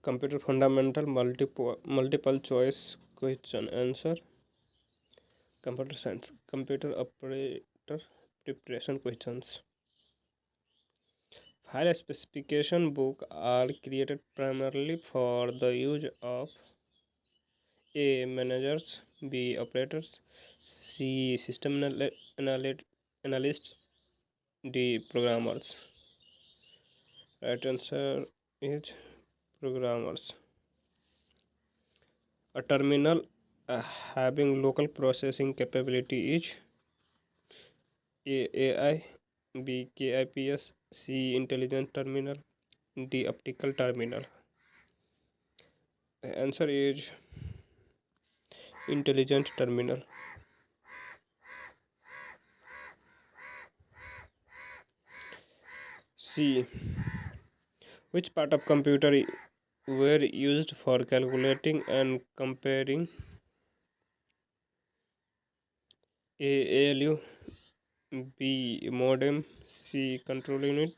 Computer fundamental multiple choice question answer. Computer science computer operator preparation questions. File specification book are created primarily for the use of A. Managers, B. Operators, C. System analysts, D. Programmers. Right answer is programmers. A terminal having local processing capability is A. AI, B. KIPS, C. Intelligent terminal, D. Optical terminal. The answer is intelligent terminal. C. Which part of computer were used for calculating and comparing? A. ALU, B. Modem, C. Control unit,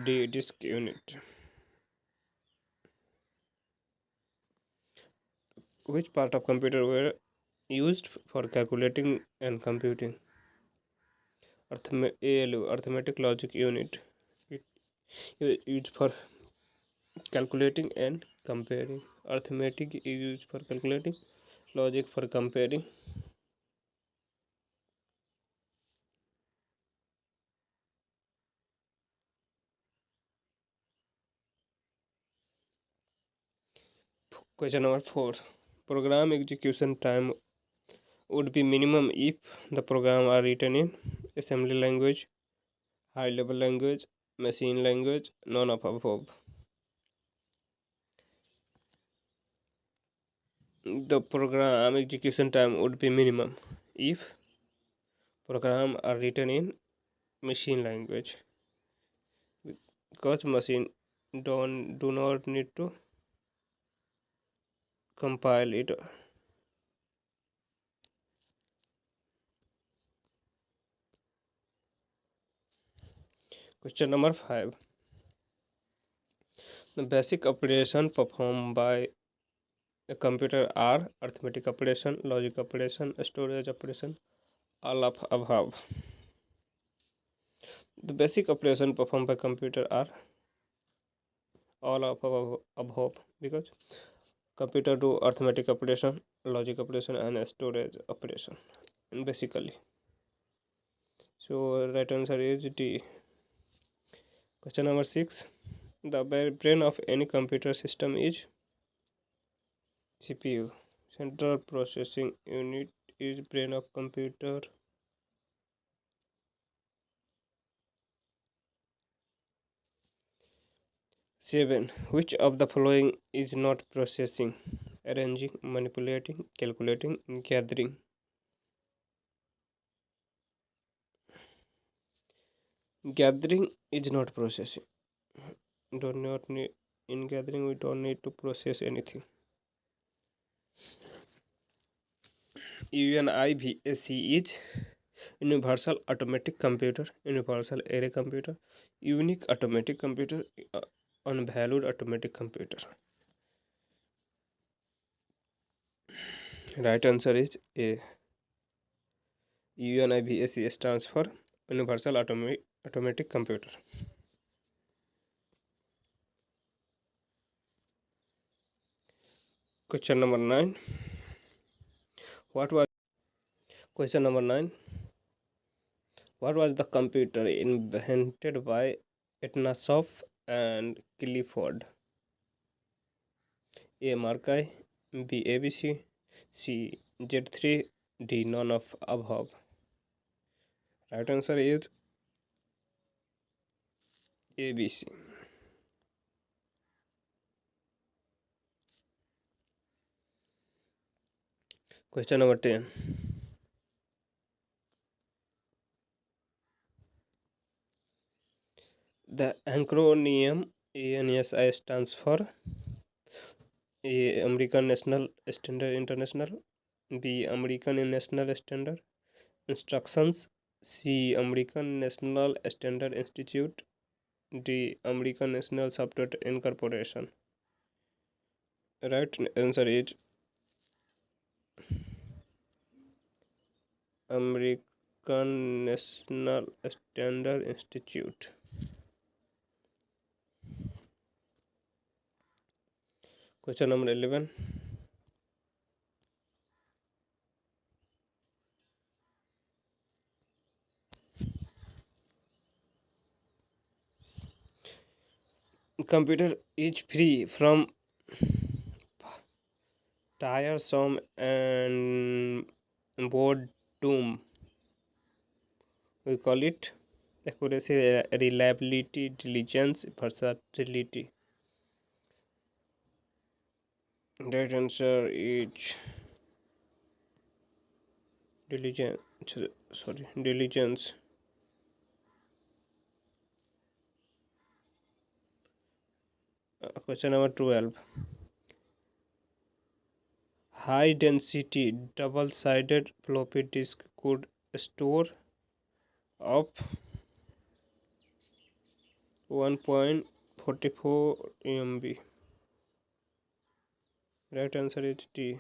D. Disk unit. Which part of computer were used for calculating and computing? ALU, arithmetic logic unit. It is used for calculating and comparing. Arithmetic is used for calculating, logic for comparing. Question number 4. Program execution time would be minimum if the program are written in assembly language, high level language, machine language, none of above. The program execution time would be minimum if program are written in machine language, because machine do not need to compile it. Question number 5. The basic operation performed by a computer are arithmetic operation, logic operation, storage operation, all of above. The basic operation performed by computer are all of above, because computer do arithmetic operation, logic operation, and storage operation, and basically. So right answer is D. Question number 6. The brain of any computer system is CPU. Central processing unit is brain of computer. 7. Which of the following is not processing? Arranging, manipulating, calculating, gathering. Gathering is not processing. Do not need, in gathering we don't need to process anything. UNIVAC is universal automatic computer, universal array computer, unique automatic computer, unvalued automatic computer. Right answer is A. UNIVAC stands for universal automatic computer. Question number 9. What was question number 9? What was the computer invented by Attana, soff, and Clifford? A. Markai, B. ABC, C. Z3, D. None of above. Right answer is ABC. Question number 10. The acronym ANSI stands for A. American National Standard International, B. American National Standard Instructions, C. American National Standard Institute, D. American National Software Incorporation. Right answer is American National Standard Institute. Question number 11. Computer is free from tiresome and boredom. We call it accuracy, reliability, diligence, versatility. That answer is diligence. Sorry, diligence. Question number 12. High density double sided floppy disk could store up 1.44 MB. Right answer is D.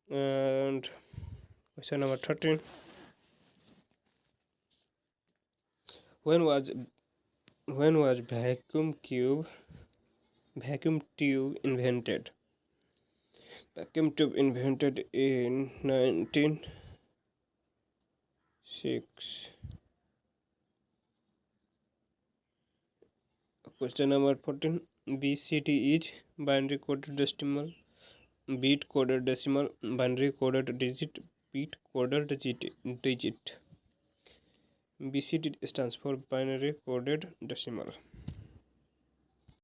And question number 13. When was vacuum tube invented? Vacuum tube invented in 1906. Question number 14. BCD is binary coded decimal, bit coded decimal, binary coded digit, bit coded digit. BCD stands for binary coded decimal.